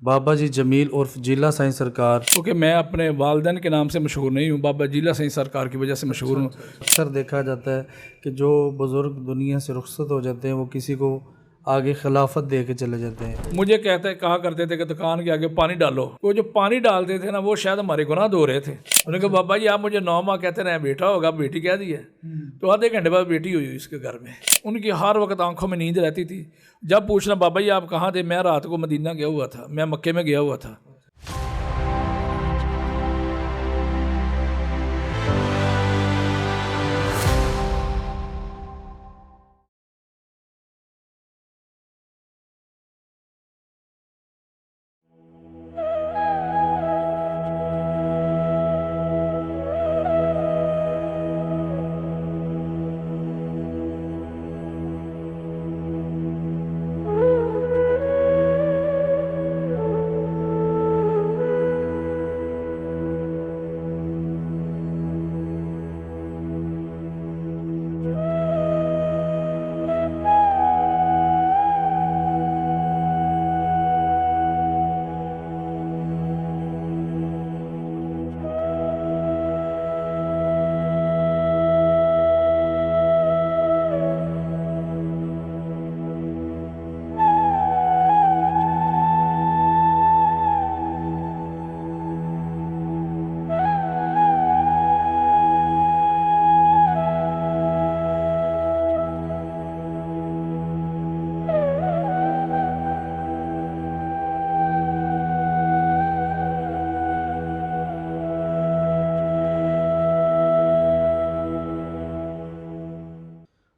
बाबा जी जमील उर्फ जीला साईं सरकार। क्योंकि मैं अपने वालदैन के नाम से मशहूर नहीं हूँ, बाबा जीला साईं सरकार की वजह से मशहूर हूँ। अक्सर देखा जाता है कि जो बुज़ुर्ग दुनिया से रुखसत हो जाते हैं वो किसी को आगे खिलाफत दे के चले जाते हैं। मुझे कहा करते थे कि दुकान के आगे पानी डालो। वो जो पानी डालते थे ना, वो शायद हमारे गुनाह धो रहे थे। उन्होंने कहा बाबा जी आप मुझे 9 माह कहते रहे बेटा होगा, बेटी कह दी है। तो आधे घंटे बाद बेटी हुई इसके घर में। उनकी हर वक्त आंखों में नींद रहती थी। जब पूछना बाबा जी आप कहाँ थे, मैं रात को मदीना गया हुआ था, मैं मक्के में गया हुआ था।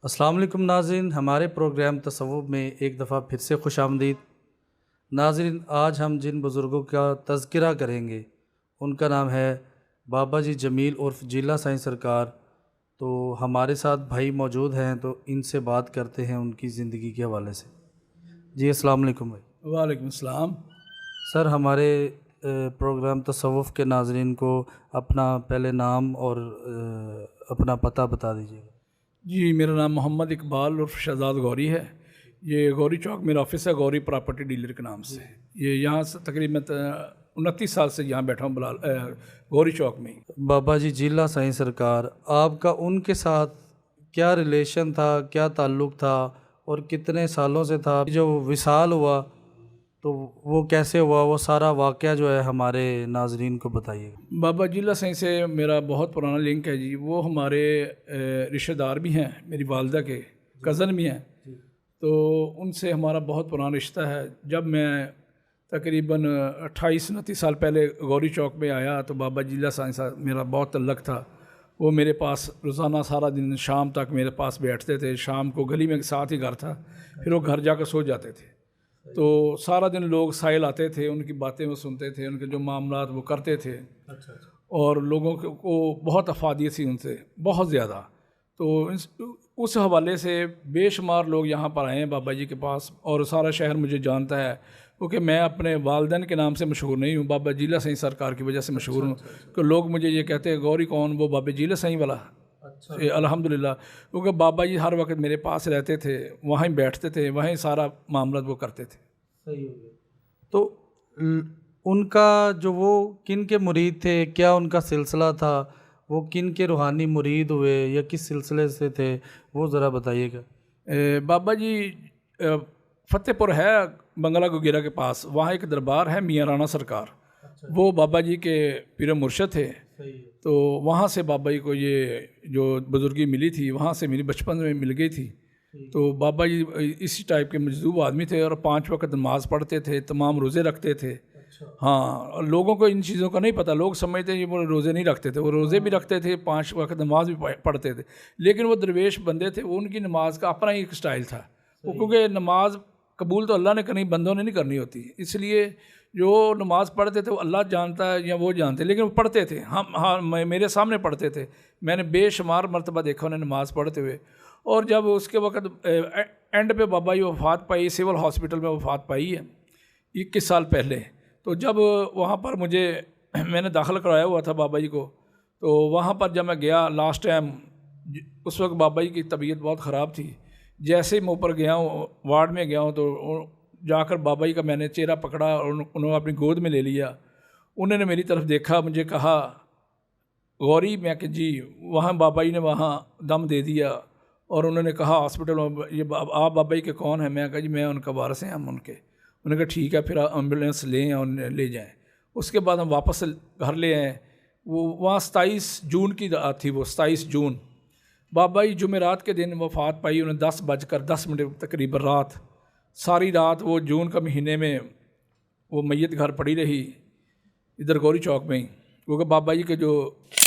अस्सलाम वालेकुम नाज़रीन, हमारे प्रोग्राम तसव्वुफ़ में एक दफ़ा फिर से खुश आमदीद। नाज़रीन, आज हम जिन बुज़ुर्गों का तज़किरा करेंगे उनका नाम है बाबा जी जमील उर्फ जीला साईं सरकार। तो हमारे साथ भाई मौजूद हैं, तो इनसे बात करते हैं उनकी ज़िंदगी के हवाले से। जी अस्सलाम वालेकुम भाई। वालेकुम सलाम। सर, हमारे प्रोग्राम तसव्वुफ़ के नाज़रीन को अपना पहले नाम और अपना पता बता दीजिएगा। जी, मेरा नाम मोहम्मद इकबाल उर्फ शहजाद गौरी है। ये गौरी चौक मेरा ऑफिस है, गौरी प्रॉपर्टी डीलर के नाम से। ये यहाँ से तकरीबन 29 साल से यहाँ बैठा हूँ बिलाल गौरी चौक में ही। बाबा जी जीला साईं सरकार, आपका उनके साथ क्या रिलेशन था, क्या ताल्लुक़ था और कितने सालों से था? जो विसाल हुआ तो वो कैसे हुआ, वो सारा वाक़या जो है हमारे नाज़रीन को बताइएगा। बाबा जीला साईं से मेरा बहुत पुराना लिंक है जी। वो हमारे रिश्तेदार भी हैं, मेरी वालदा के कज़न भी हैं। तो उनसे हमारा बहुत पुराना रिश्ता है। जब मैं तकरीबन 28-29 साल पहले गौरी चौक में आया तो बाबा जीला साईं से मेरा बहुत तल्लक था। वो मेरे पास रोज़ाना सारा दिन शाम तक मेरे पास बैठते थे। शाम को गली में साथ ही घर था, फिर वो घर जाकर सो जाते थे। तो सारा दिन लोग साइल आते थे, उनकी बातें वो सुनते थे, उनके जो मामलात वो करते थे। और लोगों को बहुत अफादियत थी उनसे, बहुत ज़्यादा। तो उस हवाले से बेशुमार लोग यहाँ पर आए हैं बाबा जी के पास, और सारा शहर मुझे जानता है क्योंकि मैं अपने वालदैन के नाम से मशहूर नहीं हूँ, बाबा जीला साईं सरकार की वजह से मशहूर हूँ। कि लोग मुझे ये कहते हैं गौरी कौन, वो बाबा जीला साईं वाला। अल्हम्दुलिल्लाह, क्योंकि बाबा जी हर वक्त मेरे पास रहते थे, वहीं बैठते थे, वहीं सारा मामला वो करते थे। सही हो गया। तो उनका जो वो किन के मुरीद थे, क्या उनका सिलसिला था, वो किन के रूहानी मुरीद हुए या किस सिलसिले से थे, वो ज़रा बताइएगा। बाबा जी फतेहपुर है, बंगला गुगेरा के पास, वहाँ एक दरबार है मियाँ राणा सरकार। वो बाबा जी के पीर मुर्शद थे। तो वहाँ से बाबा जी को ये जो बुज़ुर्गी मिली थी, वहाँ से मेरी बचपन में मिल गई थी। तो बाबा जी इसी टाइप के मजदूब आदमी थे और 5 वक्त नमाज़ पढ़ते थे, तमाम रोज़े रखते थे। हाँ, और लोगों को इन चीज़ों का नहीं पता, लोग समझते हैं वो रोज़े नहीं रखते थे। वो रोज़े भी रखते थे, 5 वक्त नमाज भी पढ़ते थे, लेकिन वो दरवेश बंदे थे। वो उनकी नमाज का अपना ही एक स्टाइल था। वो क्योंकि नमाज कबूल तो अल्लाह ने करनी, बंदों ने नहीं करनी होती, इसलिए जो नमाज़ पढ़ते थे वो अल्लाह जानता है या वो जानते, लेकिन वो पढ़ते थे। मेरे सामने पढ़ते थे, मैंने बेशुमार मरतबा देखा उन्हें नमाज़ पढ़ते हुए। और जब उसके वक्त एंड पे बाबा जी वफ़ात पाई, सिविल हॉस्पिटल में वफ़ात पाई है 21 साल पहले। तो जब वहाँ पर मुझे मैंने दाखिल कराया हुआ था बाबा जी को, तो वहाँ पर जब मैं गया लास्ट टाइम, उस वक्त बाबा जी की तबीयत बहुत ख़राब थी। जैसे ही मैं ऊपर गया हूँ, वार्ड में गया हूँ, तो जाकर बाबा जी का मैंने चेहरा पकड़ा और उन्होंने अपनी गोद में ले लिया। उन्होंने मेरी तरफ देखा, मुझे कहा गौरी, मैं कि जी। वहाँ बाबा जी ने वहाँ दम दे दिया और उन्होंने कहा हॉस्पिटल में, ये आप बाबा जी के कौन हैं? मैं कहा जी मैं उनका वारिस हैं, हम उनके। उन्होंने कहा ठीक है, फिर एम्बुलेंस लें और ले जाएं। उसके बाद हम वापस घर ले आए। वो वहाँ 27 जून की रात थी, वो 27 जून। बाबा जी जुमेरात के दिन वफ़ात पाई, उन्हें 10:10 तकरीबन रात, सारी रात वो जून का महीने में वो मैयत घर पड़ी रही, इधर गौरी चौक में ही। क्योंकि बाबा जी के जो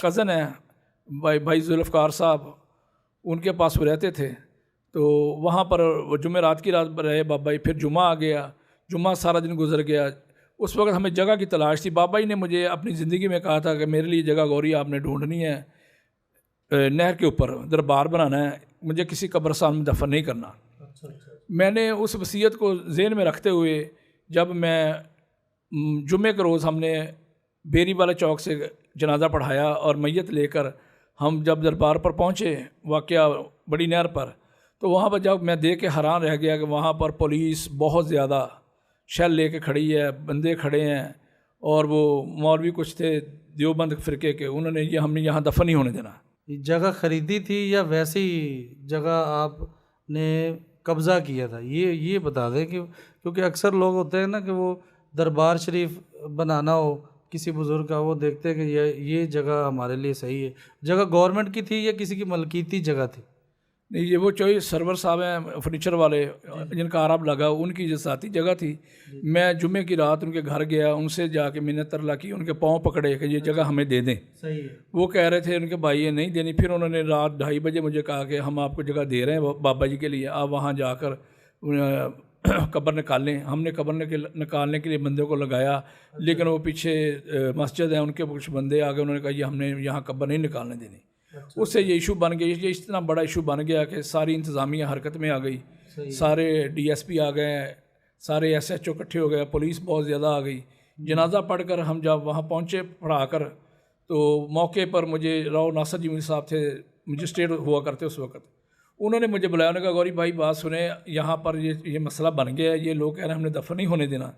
कज़न हैं भाई जुल्फ़कार साहब, उनके पास वो रहते थे। तो वहाँ पर वो जुमेरात की रात रहे बाबा जी। फिर जुमा आ गया, जुमा सारा दिन गुजर गया। उस वक्त हमें जगह की तलाश थी। बाबा जी ने मुझे अपनी ज़िंदगी में कहा था कि मेरे लिए जगह गौरी आपने ढूंढनी है, नहर के ऊपर दरबार बनाना है, मुझे किसी कब्रस्तान में दफन नहीं करना। अच्छा। मैंने उस वसीयत को ज़हन में रखते हुए, जब मैं जुमे के रोज़ हमने बेरी वाले चौक से जनाजा पढ़ाया और मैयत लेकर हम जब दरबार पर पहुँचे, वाक़या बड़ी नहर पर, तो वहाँ पर जब मैं देख के हैरान रह गया कि वहाँ पर पुलिस बहुत ज़्यादा शैल लेके खड़ी है, बंदे खड़े हैं, और वो मौलवी कुछ थे देवबंद फ़िरके के, उन्होंने ये हमने यहाँ दफन नहीं होने देना। ये जगह खरीदी थी या वैसे ही जगह आपने कब्ज़ा किया था? ये बता दें कि क्योंकि अक्सर लोग होते हैं ना कि वो दरबार शरीफ बनाना हो किसी बुज़ुर्ग का, वो देखते हैं कि ये जगह हमारे लिए सही है। जगह गवर्नमेंट की थी या किसी की मलकीती जगह थी? नहीं, ये वो चॉइस सरवर साहब हैं फर्नीचर वाले, जिनका आराब लगा, उनकी जो साथी जगह थी। मैं जुमे की रात उनके घर गया, उनसे जाके मिन्नत तरला की, उनके पाँव पकड़े कि ये जगह हमें दे दें। सही है। वो कह रहे थे उनके भाई ये नहीं देनी। फिर उन्होंने रात 2:30 बजे मुझे कहा कि हम आपको जगह दे रहे हैं बाबा जी के लिए, आप वहाँ जाकर कब्र निकालें। हमने कब्र निकालने के लिए बंदे को लगाया, लेकिन वो पीछे मस्जिद है, उनके कुछ बंदे आ गए, उन्होंने कहा ये हमने यहाँ कब्र नहीं निकालने देनी। उससे ये इशू बन गया, ये इतना बड़ा इशू बन गया कि सारी इंतज़ामिया हरकत में आ गई, सारे DSP आ गए, सारे SHO इकट्ठे हो गए, पुलिस बहुत ज़्यादा आ गई। जनाजा पढ़कर हम जब वहाँ पहुँचे पढ़ाकर, तो मौके पर मुझे राव नासर जी साहब थे, मजिस्ट्रेट हुआ करते उस वक्त, उन्होंने मुझे बुलाया। उन्होंने कहा गौरी भाई बात सुने, यहाँ पर ये मसला बन गया है, ये लोग कह रहे हैं हमने दफन नहीं होने देना।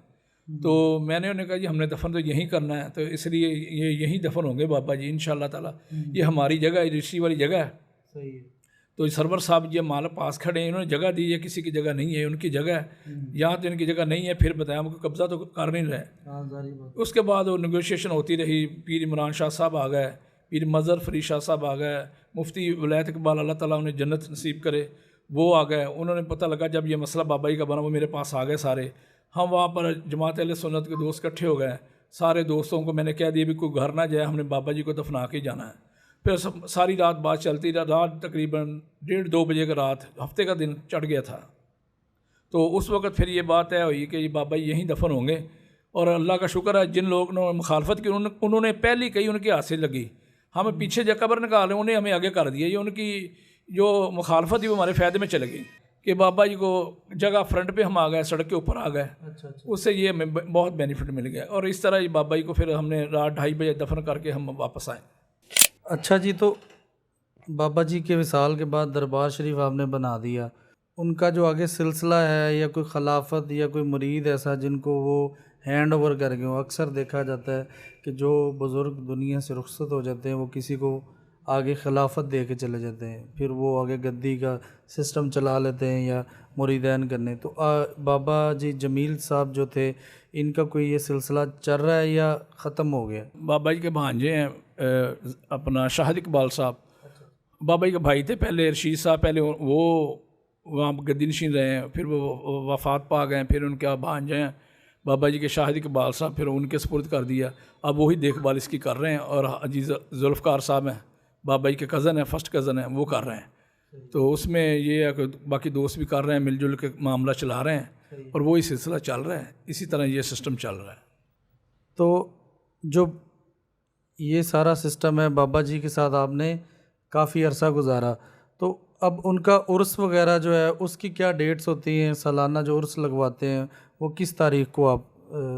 तो मैंने उन्हें कहा जी हमने दफन तो यहीं करना है, तो इसलिए ये यहीं दफन होंगे बाबा जी इंशाअल्लाह ताला। ये हमारी जगह है, रजिस्ट्री वाली जगह है। सही है। तो सरवर साहब ये माल पास खड़े हैं, इन्होंने जगह दी है, किसी की जगह नहीं है, उनकी जगह है। यहाँ तो इनकी जगह नहीं है। फिर बताया हमको कब्ज़ा तो कर नहीं रहे। उसके बाद वो नेगोशिएशन होती रही। पीर इमरान शाह साहब आ गए, पीर मज़हर फरीद शाह साहब आ गए, मुफ्ती वलायत इकबाल अल्लाह ताला उन्हें जन्नत नसीब करे, वो आ गए। उन्होंने पता लगा जब ये मसला बाबा जी का बना, वो मेरे पास आ गए सारे। हम वहाँ पर जमात अहले सुन्नत के दोस्त इकट्ठे हो गए। सारे दोस्तों को मैंने कह दिया भी कोई घर ना जाए, हमने बाबा जी को दफना के जाना है। फिर सारी रात बात चलती रही। रात तकरीबन 1:30-2 बजे का रात, हफ्ते का दिन चढ़ गया था। तो उस वक्त फिर ये बात तय हुई कि ये बाबा जी यहीं दफन होंगे। और अल्लाह का शुक्र है, जिन लोगों ने मुखालफत की उन्होंने पहली कही, उनके हाथ से लगी। हम पीछे जब कब्र निकाल रहे, उन्हें हमें आगे कर दिया। ये उनकी जो मुखालफत थी वो हमारे फ़ायदे में चले गई कि बाबा जी को जगह फ्रंट पे हम आ गए, सड़क के ऊपर आ गए। अच्छा। उससे ये हमें बहुत बेनिफिट मिल गया। और इस तरह ये बाबा जी को फिर हमने रात 2:30 बजे दफन करके हम वापस आए। अच्छा जी, तो बाबा जी के विसाल के बाद दरबार शरीफ आपने बना दिया, उनका जो आगे सिलसिला है या कोई खिलाफत या कोई मुरीद ऐसा जिनको वो हैंड ओवर कर गए हो? अक्सर देखा जाता है कि जो बुज़ुर्ग दुनिया से रुखसत हो जाते हैं वो किसी को आगे खिलाफत दे के चले जाते हैं, फिर वो आगे गद्दी का सिस्टम चला लेते हैं या मुरीदैन करने। तो बाबा जी जमील साहब जो थे, इनका कोई ये सिलसिला चल रहा है या ख़त्म हो गया? बाबा जी के भांजे हैं अपना शाहिद इकबाल साहब, बाबा जी के भाई थे पहले, रशीद साहब, पहले वो वहाँ गद्दी नशीन रहे हैं, फिर वो वफ़ात पा गए, फिर उनके भांजे हैं बाबा जी के शाहिद इकबाल साहब, फिर उनके सपुर्द कर दिया। अब वही देखभाल इसकी कर रहे हैं। और अजीज़ जुल्फ़कार साहब हैं, बाबा जी के कज़न हैं, फर्स्ट कज़न हैं, वो कर रहे हैं। तो उसमें ये है कि बाकी दोस्त भी कर रहे हैं, मिलजुल के मामला चला रहे हैं, और वही सिलसिला चल रहा है। इसी तरह ये सिस्टम चल रहा है। तो जो ये सारा सिस्टम है, बाबा जी के साथ आपने काफ़ी अरसा गुजारा, तो अब उनका उर्स वगैरह जो है उसकी क्या डेट्स होती हैं? सालाना जो उर्स लगवाते हैं वो किस तारीख़ को आप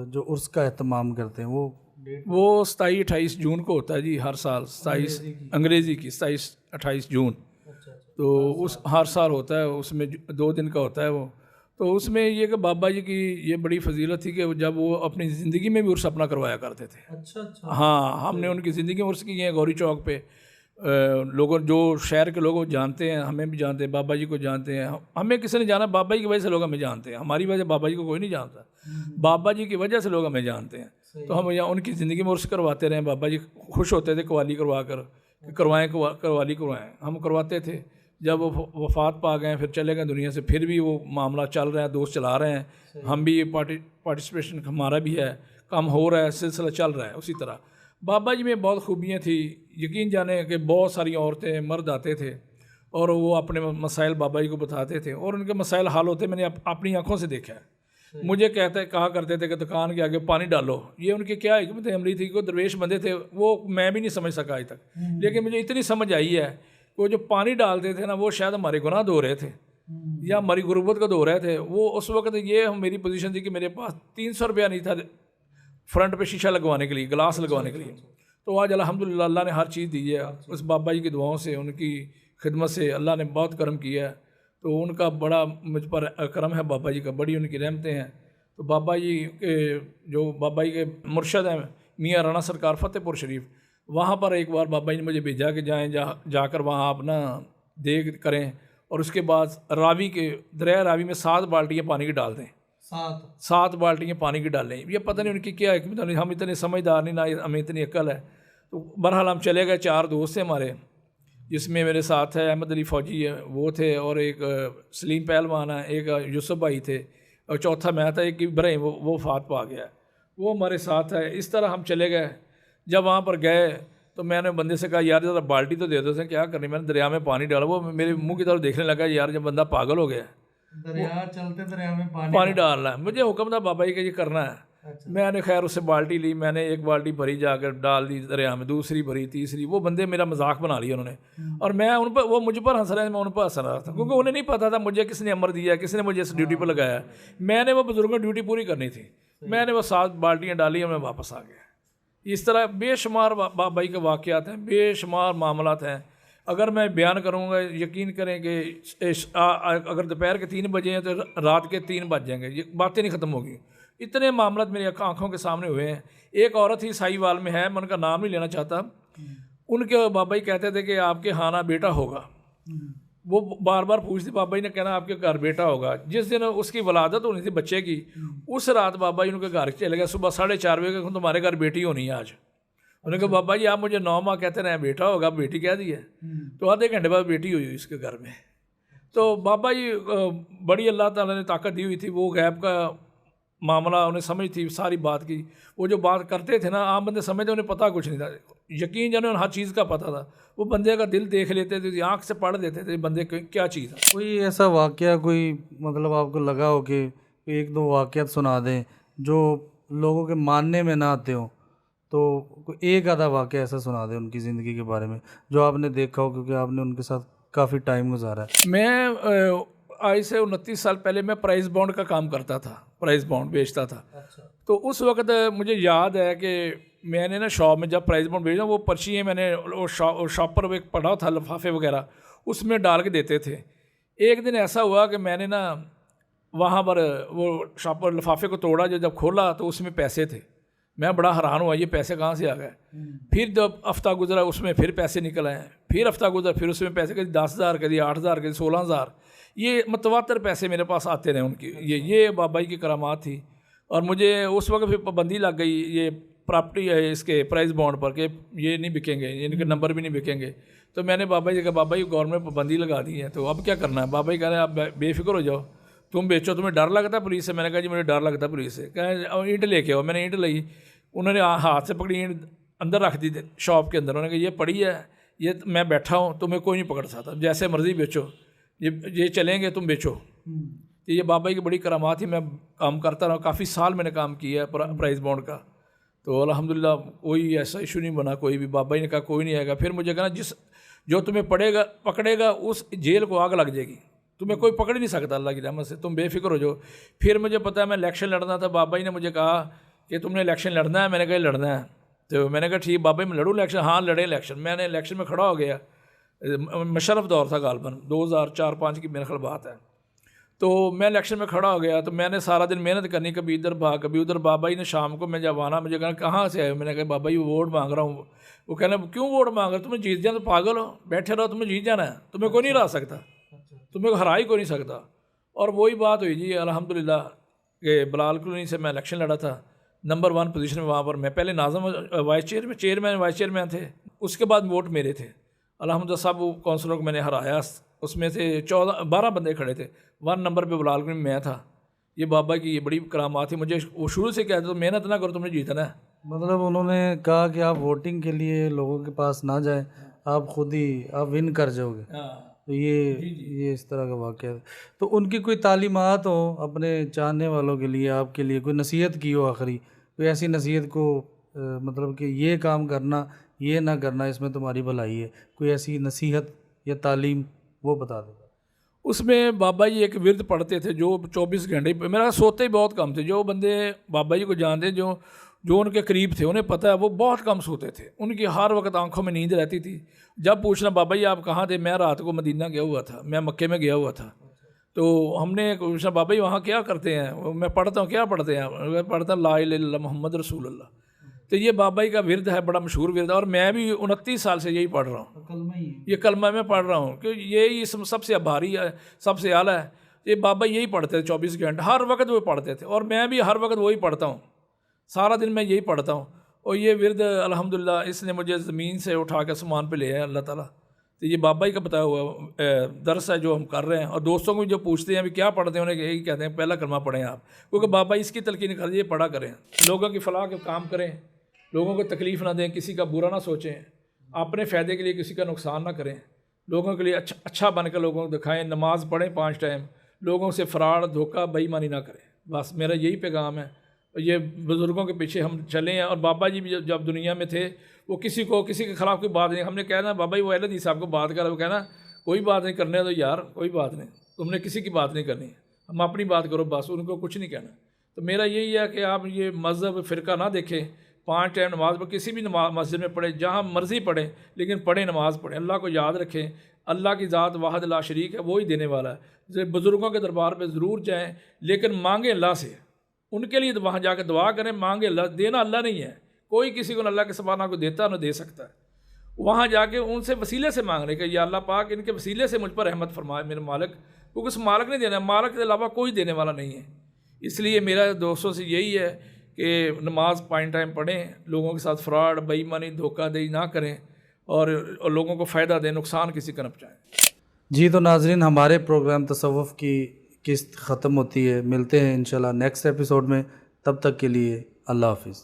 जो उर्स का एहतमाम करते हैं वो डेट? वो 27-28 जून को होता है जी, हर साल। 27 अंग्रेज़ी की 27-28 जून। तो उस हर साल होता है, उसमें 2 दिन का होता है वो। तो उसमें ये कि बाबा जी की ये बड़ी फजीलत थी कि जब वो अपनी ज़िंदगी में भी उर्स अपना करवाया करते थे। अच्छा अच्छा। हाँ, हमने उनकी ज़िंदगी में उर्स किए हैं गौरी चौक पे। लोगों जो शहर के लोग जानते हैं, हमें भी जानते हैं, बाबा जी को जानते हैं। हमें किसी ने जाना, बाबा जी की वजह से लोग हमें जानते हैं। हमारी वजह बाबा जी को कोई नहीं जानता, बाबा जी की वजह से लोग हमें जानते हैं। तो हम यहाँ उनकी ज़िंदगी में उर्स करवाते रहे। बाबा जी खुश होते थे कवाली करवा कर, कवाली करवाएँ। हम करवाते थे। जब वो वफ़ात पा गए, फिर चले गए दुनिया से, फिर भी वो मामला चल रहा है, दोस्त चला रहे हैं। हम भी पार्टिसिपेशन हमारा भी है, काम हो रहा है, सिलसिला चल रहा है। उसी तरह बाबा जी में बहुत खूबियाँ थी। यकीन जाने कि बहुत सारी औरतें मर्द आते थे और वो अपने मसाइल बाबा जी को बताते थे और उनके मसाइल हल होते मैंने अपनी आंखों से देखा है। मुझे कहा करते थे कि दुकान के आगे पानी डालो। ये उनकी क्या हिकमत अमली थी, कोई दरवेश बंदे थे, वो मैं भी नहीं समझ सका आज तक। लेकिन मुझे इतनी समझ आई है, वो जो पानी डालते थे ना, वो शायद हमारे गुनाह धो रहे थे या हमारी गुर्बत को धो रहे थे। वो उस वक्त ये मेरी पोजीशन थी कि मेरे पास 300 रुपया नहीं था फ्रंट पे शीशा लगवाने के लिए, गिलास लगवाने के लिए। तो आज अल्हम्दुलिल्लाह अल्लाह ने हर चीज़ दी है। उस बाबा जी की दुआओं से, उनकी खिदमत से अल्लाह ने बहुत करम किया है। तो उनका बड़ा मुझ पर करम है, बाबा जी का बड़ी उनकी रहमतें हैं। तो बाबा जी के जो बाबा जी के मुर्शद हैं मियाँ राणा सरकार फतेहपुर शरीफ, वहाँ पर एक बार बाबा जी ने मुझे भेजा कि जाकर वहाँ अपना देख करें और उसके बाद रावी के दरिया रावी में 7 बाल्टियाँ पानी की डाल दें। 7 बाल्टियाँ पानी की डालें। ये पता नहीं उनकी क्या हिकमत है, हम इतने समझदार नहीं, ना हमें इतनी अक्ल है। तो बहरहाल हम चले गए। 4 दोस्त थे हमारे, जिसमें मेरे साथ है अहमद अली फ़ौजी है, वो थे, और एक सलीम पहलवान है, एक यूसुफ भाई थे, और चौथा मैं था, एक इब्राहिम, वो वफ़ात पा गया, वो हमारे साथ है। इस तरह हम चले गए। जब वहाँ पर गए तो मैंने बंदे से कहा, यार ज़रा बाल्टी तो दे दो। उसने क्या करनी, मैंने दरिया में पानी डाला। वो मेरे मुँह की तरफ देखने लगा, यार जब बंदा पागल हो गया, दरिया में पानी डालना है। मुझे हुक्म था बाबा जी का ये करना है। अच्छा। मैंने खैर उससे बाल्टी ली, मैंने एक बाल्टी भरी, जाकर डाल दी दरिया में, दूसरी भरी, तीसरी। वो बंदे मेरा मजाक बना लिया उन्होंने, और मैं उन पर, वो मुझ पर हंस रहे थे, मैं उन पर हंस रहा था, क्योंकि उन्हें नहीं पता था मुझे किसने अमर दिया, किसने मुझे इस ड्यूटी पर लगाया। मैंने वो बुजुर्गों की ड्यूटी पूरी करनी थी। मैंने वो 7 बाल्टियाँ डाली और मैं वापस आ गया। इस तरह बेशुमार बाबा जी के वाक़यात हैं, बेशुमार मामलात हैं। अगर मैं बयान करूँगा, यकीन करें कि अगर दोपहर के 3 बजे हैं तो रात के 3 बज जाएंगे, ये बातें नहीं ख़त्म होगी। इतने मामला मेरी आंखों के सामने हुए हैं। एक औरत ही साहिवाल में है, मैं उनका नाम नहीं लेना चाहता। उनके बाबा जी कहते थे कि आपके हाना बेटा होगा। वो बार बार पूछती, बाबा जी ने कहना आपके घर बेटा होगा। जिस दिन उसकी वलादत होनी थी बच्चे की, उस रात बाबा जी उनके घर चले गए। सुबह 4:30 बजे तुम्हारे घर बेटी होनी है आज। उन्होंने कहा, बाबा जी आप मुझे 9 माह कहते रहे बेटा होगा, बेटी कह दी है। तो आधे घंटे बाद बेटी हुई इसके घर में। तो बाबा जी बड़ी अल्लाह ताला ने ताकत दी हुई थी। वो गैब का मामला उन्हें समझ थी सारी बात की। वो जो बात करते थे ना, आम बंदे समझते, उन्हें पता कुछ नहीं था। यकीन जाने उन्हें हर चीज़ का पता था। वो बंदे का दिल देख लेते थे, आँख से पढ़ देते थे बंदे क्या चीज़ है। कोई ऐसा वाक़या, कोई मतलब आपको लगा हो कि 1-2 वाक़यात सुना दें जो लोगों के मानने में ना आते हों, तो कोई एक आधा वाक़या ऐसा सुना दें उनकी ज़िंदगी के बारे में जो आपने देखा हो, क्योंकि आपने उनके साथ काफ़ी टाइम गुजारा है। मैं आज से 29 साल पहले मैं प्राइस बॉन्ड का काम करता था, प्राइस बॉन्ड बेचता था। अच्छा। तो उस वक्त मुझे याद है कि मैंने ना शॉप में जब प्राइस बॉन्ड भेजा, वो पर्चियाँ मैंने वो शॉप पर एक पड़ा था, लिफाफे वगैरह उसमें डाल के देते थे। एक दिन ऐसा हुआ कि मैंने ना वहाँ पर वो शॉप पर लिफाफे को तोड़ा, जब खोला तो उसमें पैसे थे। मैं बड़ा हैरान हुआ, ये पैसे कहाँ से आ गए। फिर जब हफ्ता गुजरा, उसमें फिर पैसे निकल आए। फिर हफ्ता गुजरा, फिर उसमें पैसे कभी 10,000, कभी 8,000, कभी 16,000, ये मतवातर पैसे मेरे पास आते रहे उनकी। ये बाबा जी की करामात थी। और मुझे उस वक्त फिर पाबंदी लग गई ये प्रॉपर्टी है इसके प्राइस बॉन्ड पर, कि ये नहीं बिकेंगे, इनके नंबर भी नहीं बिकेंगे। तो मैंने बाबा जी कहा, बाबा जी गवर्नमेंट पाबंदी लगा दी है, तो अब क्या करना है। बाबा जी कह रहे हैं आप बेफिक्र हो जाओ, तुम बेचो, तुम्हें डर लगता है पुलिस से। मैंने कहा जी मुझे डर लगता है पुलिस से। कहें ईंट लेके आओ। मैंने ईंट ली, उन्होंने हाथ से पकड़ी, ईंट अंदर रख दी शॉप के अंदर। उन्होंने कहा ये पड़ी है, ये मैं बैठा हूँ, तुम्हें कोई नहीं पकड़ सकता, जैसे मर्जी बेचो, ये चलेंगे, तुम बेचो। तो ये बाबा जी की बड़ी करामात थी। मैं काम करता रहा, काफ़ी साल मैंने काम किया है प्राइस बॉन्ड का। तो अल्हम्दुलिल्लाह कोई ऐसा इशू नहीं बना, कोई भी। बाबा जी ने कहा कोई नहीं आएगा। फिर मुझे कहना, जो तुम्हें पकड़ेगा उस जेल को आग लग जाएगी, तुम्हें कोई पकड़ नहीं सकता अल्लाह की रहमत से, तुम बेफिक्र हो जाओ। फिर मुझे पता है मैं इलेक्शन लड़ना था। बाबा जी ने मुझे कहा कि तुमने इलेक्शन लड़ना है। मैंने कहा लड़ना है। तो मैंने कहा ठीक बाबा जी मैं लड़ूँ इलेक्शन। हाँ लड़े इलेक्शन। मैंने इलेक्शन में खड़ा हो गया। मुशर्रफ दौर था गालबन, 2004-5 की मेरे ख्याल बात है। तो मैं इलेक्शन में खड़ा हो गया, तो मैंने सारा दिन मेहनत करनी, कभी इधर भाग कभी उधर। बाबा जी ने शाम को मैं जब आना, मुझे कहना कहाँ से आए हो? मैंने कहा बाबा जी वोट मांग रहा हूँ। वो कहना क्यों वोट मांग रहे हो? तुम्हें जीत जाना, तो पागल हो, बैठे रहो, तुम्हें जीत जाना है, तुम्हें कोई नहीं हरा सकता, तुम्हें हरा ही कोई नहीं सकता। और वही बात हुई जी अल्हम्दुलिल्लाह कि बलाल कॉलोनी से मैं इलेक्शन लड़ा था, नंबर 1 पोजीशन में। वहाँ पर मैं पहले नाज़म वाइस चेयरमैन थे, उसके बाद वोट मेरे थे अल्हम्दुलिल्लाह। सब काउंसलरों को मैंने हराया, उसमें से 12 बंदे खड़े थे, 1 नंबर पे बलाल कॉलोनी में मैं था। ये बाबा की ये बड़ी करामात थी। मुझे वो शुरू से कहते तो मेहनत ना करो, तुमने जीतना है। मतलब उन्होंने कहा कि आप वोटिंग के लिए लोगों के पास ना जाएं, आप खुद ही आप विन कर जाओगे। तो ये इस तरह का वाक़या है। तो उनकी कोई तालीमात हो अपने चाहने वालों के लिए, आपके लिए कोई नसीहत की हो आखिरी, कोई ऐसी नसीहत को मतलब कि ये काम करना, ये ना करना, इसमें तुम्हारी भलाई है, कोई ऐसी नसीहत या तालीम वो बता दो। उसमें बाबा जी एक विरद पढ़ते थे जो 24 घंटे, मेरा सोते ही बहुत कम थे। जो बंदे बाबा जी को जानते, जो उनके करीब थे, उन्हें पता है वो बहुत कम सोते थे। उनकी हर वक्त आंखों में नींद रहती थी। जब पूछना बाबा जी आप कहाँ थे, मैं रात को मदीना गया हुआ था, मैं मक्के में गया हुआ था। तो हमने पूछा बाबा जी वहाँ क्या करते हैं? मैं पढ़ता हूँ। क्या पढ़ते हैं? मैं पढ़ता ला इलाहा इल्लल्लाह मोहम्मद रसूलुल्लाह। तो ये बाबा जी का विरद है, बड़ा मशहूर विरद है, और मैं भी 29 साल से यही पढ़ रहा हूँ। ये कलमा मैं पढ़ रहा हूँ कि यही सबसे भारी है, सबसे आला है। ये बाबा यही पढ़ते थे 24 घंटे, हर वक्त वो पढ़ते थे, और मैं भी हर वक्त वही पढ़ता हूँ। सारा दिन मैं यही पढ़ता हूँ। और ये विरद अल्हम्दुलिल्लाह इसने मुझे ज़मीन से उठा के आसमान पे ले आया अल्लाह ताला। तो ये बाबा जी का बताया हुआ दर्स है जो हम कर रहे हैं। और दोस्तों को जो पूछते हैं अभी क्या पढ़ते हैं, उन्हें यही कहते हैं पहला कलमा पढ़ें आप, क्योंकि बाबा इसकी तलकीन कर ये पढ़ा करें। लोगों की फलाह के काम करें, लोगों को तकलीफ़ ना दें, किसी का बुरा ना सोचें, अपने फ़ायदे के लिए किसी का नुकसान ना करें, लोगों के लिए अच्छा बनकर लोगों को दिखाएं, नमाज़ पढ़ें 5 टाइम, लोगों से फ़राड धोखा बेईमानी ना करें। बस मेरा यही पैगाम है। ये बुज़ुर्गों के पीछे हम चले हैं। और बाबा जी भी जब दुनिया में थे, वो किसी के ख़िलाफ़ कोई बात नहीं, हमने कहना बाबा जी वो अहले हदीस साहब को बात कर, वो कहना कोई बात नहीं करने तो यार, कोई बात नहीं, तुमने किसी की बात नहीं करनी, हम अपनी बात करो बस, उनको कुछ नहीं कहना। तो मेरा यही है कि आप ये मज़हब फ़िरका ना देखें, 5 टाइम नमाज़ पर किसी भी मस्जिद में पढ़े, जहाँ मर्ज़ी पढ़े, लेकिन पढ़े नमाज़ पढ़ें, अल्लाह को याद रखें। अल्लाह की ज़ात वाहिद ला शरीक है, वो ही देने वाला है। जैसे बुज़ुर्गों के दरबार पे ज़रूर जाएं, लेकिन मांगें अल्लाह से, उनके लिए वहाँ जाकर दुआ करें, मांगे अल्लाह। देना अल्लाह नहीं है, कोई किसी को अल्लाह के सिवा ना कोई देता ना दे सकता है। वहाँ जाके उनसे वसीले से मांग रहे कि या अल्लाह पाक इनके वसीले से मुझ पर रहमत फरमाए मेरे मालिक, क्योंकि उस मालिक ने देना, मालिक के अलावा कोई देने वाला नहीं है। इसलिए मेरा दोस्तों से यही है कि नमाज़ 5 टाइम पढ़ें, लोगों के साथ फ्रॉड बेईमानी धोखाधड़ी ना करें, और लोगों को फ़ायदा दें, नुकसान किसी का न पहुँचाएँ। जी तो नाजरीन, हमारे प्रोग्राम तसव्वुफ़ की किस्त ख़त्म होती है। मिलते हैं इंशाल्लाह नेक्स्ट एपिसोड में। तब तक के लिए अल्लाह हाफ़िज़।